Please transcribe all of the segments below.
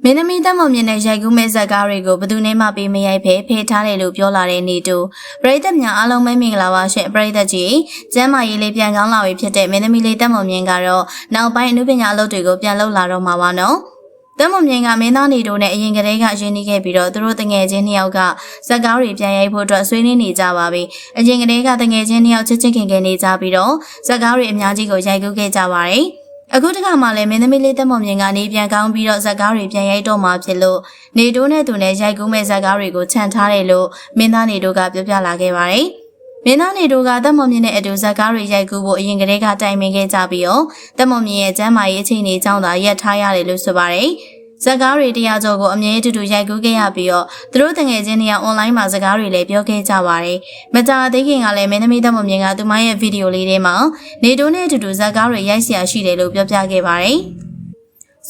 မင်းသမီးတက်မမြင်တဲ့ရိုက်ကူးမဲ့ဇက်ကားတွေကိုဘယ်သူမှပေးမရိုက်ဖဲဖေးထားတယ်လို့ပြောလာတဲ့နေတူပရိသတ်များအားလုံးပဲမင်္ဂလာပါရှင်ပရိသတ်ကြီးကျမ်းမာရေးလေးပြန်ကောင်းလာပြီဖြစ်တဲ့မင်းသမီးလေးတက်မမြင်ကတော့နောက်ပိုင်းအနုပညာအလုပ်တွေကိုပြန်လုပ်လာတော့မှာပါနော်တက်မမြင်ကမင်းသားနေတို့နဲ့အရင်ကတည်းကရင်းနှီးခဲ့ပြီးတော့သူတို့တငယ်ချင်းနှစ်ယောက်ကဇက်ကားတွေပြန်ရိုက်ဖို့အတွက်ဆွေးနွေးနေကြပါပြီအရင်ကတည်းကတငယ်ချင်းနှစ်ယောက်ချစ်ချစ်ခင်ခင်နေကြပြီးတော့ဇက်ကားတွေအများကြီးကိုရိုက်ကူးခဲ့ကြပါတယ်အခုတခါမှလည်းမင်းသမီးလေးတက်မောင်မြင်ကနေပြန်ကောင်းပြီးတော့ဇက်ကားတွေပြန်ရိုက်တော့မှာဖြစ်လို့နေတိုးနဲ့သူနဲ့ရိုက်ကူးမဲ့ဇက်ကားတွေကိုခြံထားတယ်လို့မင်းသားနေတိုးကပြောပြလာခဲ့ပါတယ်။မင်းသားနေတိုးကတက်မောင်မြင်နဲ့အတူဇက်ကားတွေရိုက်ကူးဖို့အရင်ကတည်းကတိုင်ပင်ခဲ့ကြပြီးတော့တက်မောင်မြင်ရဲ့ကျမ်းမာရေးအခြေအနေကြောင့်သာရက်ထားရတယ်လို့ဆိုပါတယ်။ဇက်ကားတွေတရားကျော်ကိုအမြဲတူတူရိုက်ကူးခဲ့ရပြီးတော့သူတို့တငယ်ချင်းတွေက online မှာဇက်ကားတွေလည်းပြောခဲ့ကြပါတယ်။မကြာသေးခင်ကလည်းမင်းသမီးတက်မောင်မြင်ကသူမရဲ့ဗီဒီယိုလေးထဲမှာနေတိုးနဲ့အတူတူဇက်ကားတွေရိုက်เสียရှိတယ်လို့ပြောပြခဲ့ပါတယ်။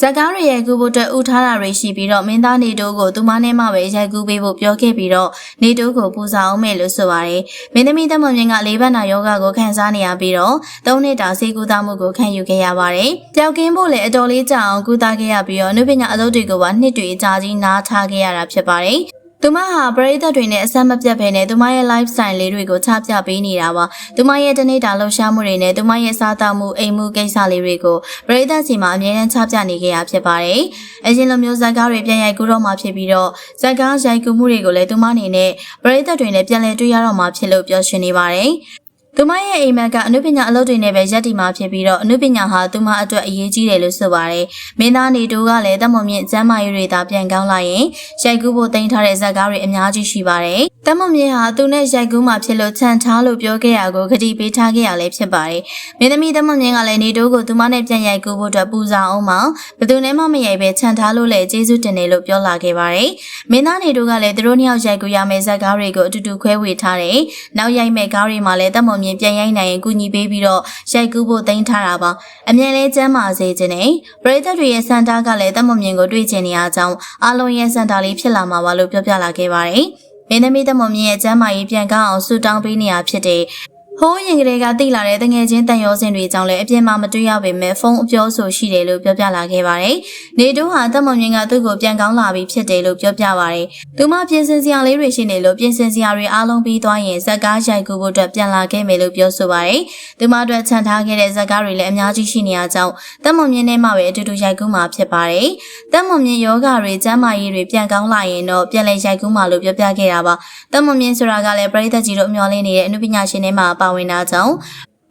ဇက်ကားတွေရိုက်ကူးဖို့အတွက်ဥထားတာတွေရှိပြီးတော့မင်းသားနေတိုးကိုသူမနဲ့မှပဲရိုက်ကူးပေးဖို့ပြောခဲ့ပြီးတော့နေတိုးကိုပူဇော်အောင်မယ်လို့ဆိုပါတယ်။မင်းသမီးတက်မောင်မြင်ကလေးပတ်နာယောဂကိုခံစားနေရပြီးတော့၃နှစ်တာဆေးကုသမှုကိုခံယူခဲ့ရပါတယ်။ပျောက်ကင်းဖို့လည်းအတော်လေးကြာအောင်ကုသခဲ့ရပြီးတော့အနုပညာအလုပ်တွေကိုပါနှစ်တွေအကြာကြီးနားထားခဲ့ရတာဖြစ်ပါတယ်။သူမဟာပရိသတ်တွေနဲ့အဆက်မပြတ်ပဲနဲ့သူမရဲ့ lifestyle လေးတွေကိုချပြပေးနေတာပါသူမရဲ့တနေ့တာလှုပ်ရှားမှုတွေနဲ့သူမရဲ့စားသောက်မှုအိမ်မှုကိစ္စလေးတွေကိုပရိသတ်စီမှာအမြဲတမ်းချပြနေကြရဖြစ်ပါတယ်အရင်လိုမျိုးဇက်ကားတွေပြန်ရိုက်ကူးတော့မှဖြစ်ပြီးတော့ဇက်ကားရိုက်ကူးမှုတွေကိုလည်းသူမအနေနဲ့ပရိသတ်တွေနဲ့ပြန်လည်တွေ့ရတော့မှဖြစ်လို့ပြောရှင်နေပါတယ်သူမရဲ့အိမ်မက်ကအနုပညာအလုပ်တွေနဲ့ပဲရက်တည်မှာဖြစ်ပြီးတော့အနုပညာဟာသူမအတွက်အရေးကြီးတယ်လို့ဆိုပါတယ်။မင်းသားနေတိုးကလည်းတက်မွန်မြင့်ကျမ်းမာရေးတွေသာပြန်ကောင်းလာရင်ရိုက်ကူးဖို့တင်ထားတဲ့ဇက်ကားတွေအများကြီးရှိပါတယ်။တက်မွန်မြင့်ဟာသူနဲ့ရိုက်ကူးမှာဖြစ်လို့ခြံထားလို့ပြောခဲ့ရကိုဂတိပေးထားခဲ့ရလည်းဖြစ်ပါတယ်။မင်းသမီးတက်မွန်မြင့်ကလည်းနေတိုးကိုသူမနဲ့ပြန်ရိုက်ကူးဖို့အတွက်ပူဇော်အောင်မှာဘယ်သူနဲ့မှမရိုက်ပဲခြံထားလို့လည်းကျေးဇူးတင်တယ်လို့ပြောလာခဲ့ပါတယ်။မင်းသားနေတိုးကလည်းသူတို့နှစ်ယောက်ရိုက်ကူးရမယ့်ဇက်ကားတွေကိုအတူတူခွဲဝေထားတယ်။နောက်ရိုက်မဲ့ကားတွေမှာလည်းတက်မွန်မြင့်ပြန်ရိုက်နိုင်ရင်ကူညီပေးပြီးတော့ရိုက်ကူးဖို့တင်ထားတာပါအမြင်လေးကျမ်းမာစေခြင်းနဲ့ပရိသတ်တွေရဲ့စံတာကလည်းတက်မမြင်ကိုတွေ့ချင်နေအားကြောင့်အားလုံးရဲ့စံတာလေးဖြစ်လာမှာပါလို့ပြောပြလာခဲ့ပါတယ်မင်းသမီးတက်မမြင်ရဲ့ကျမ်းမာရေးပြန်ကောင်းအောင်ဆုတောင်းပေးနေရဖြစ်တဲ့ဟိုးရင်ကလေးကတိလာတဲ့တငယ်ချင်းတန်ရောစင်တွေကြောင့်လည်းအပြင်းမမတွေ့ရပေမဲ့ဖုန်းအပြောဆိုရှိတယ်လို့ပြောပြလာခဲ့ပါတယ်။နေတိုးဟာတက်မမြင်ကသူ့ကိုပြန်ကောင်းလာပြီဖြစ်တယ်လို့ပြောပြပါတယ်။သူမပြင်ဆင်စရာလေးတွေရှိနေလို့ပြင်ဆင်စရာတွေအားလုံးပြီးသွားရင်ဇက်ကားရိုက်ကူးဖို့အတွက်ပြန်လာခဲ့မယ်လို့ပြောဆိုပါတယ်။သူမအတွက်ခြံထားခဲ့တဲ့ဇက်ကားတွေလည်းအများကြီးရှိနေရကြောင်းတက်မမြင်နဲ့မှပဲအတူတူရိုက်ကူးမှာဖြစ်ပါတယ်။တက်မမြင်ယောဂတွေကျမ်းမာရေးတွေပြန်ကောင်းလာရင်တော့ပြန်လဲရိုက်ကူးမှာလို့ပြောပြခဲ့တာပါ။တက်မမြင်ဆိုတာကလည်းပရိသတ်ကြီးတို့မျှော်လင့်နေတဲ့အနုပညာရှင်တွေမှာပါဝင်တာကြောင့်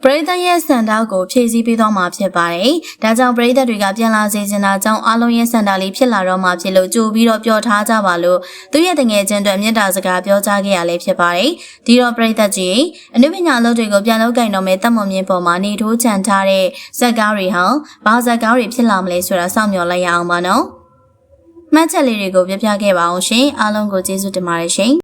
ပရိသတ်ရဲ့စံတာကိုဖြည့်ဆည်းပေးသွားမှာဖြစ်ပါတယ်။ဒါကြောင့်ပရိသတ်တွေကပြန်လာစေချင်တာကြောင့်အားလုံးရဲ့စံတာလေးဖြစ်လာတော့မှာဖြစ်လို့ကြိုပြီးတော့ပြောထားကြပါလို့သူရဲ့တငယ်ချင်းတွေမေတ္တာစကားပြောကြားခဲ့ရလဲဖြစ်ပါတယ်။ဒီတော့ပရိသတ်ကြီးအနုပညာအလုပ်တွေကိုပြန်လုပ်ကင်တော့မဲ့တက်မွန်မြင့်ပေါ်မှာနေထိုးချန်ထားတဲ့ဇက်ကားတွေဟာဘာဇက်ကားတွေဖြစ်လာမလဲဆိုတာစောင့်မျှော်လိုက်ရအောင်ပါနော်။မှတ်ချက်လေးတွေကိုပြပြခဲ့ပါအောင်ရှင်။အားလုံးကိုကျေးဇူးတင်ပါတယ်ရှင်။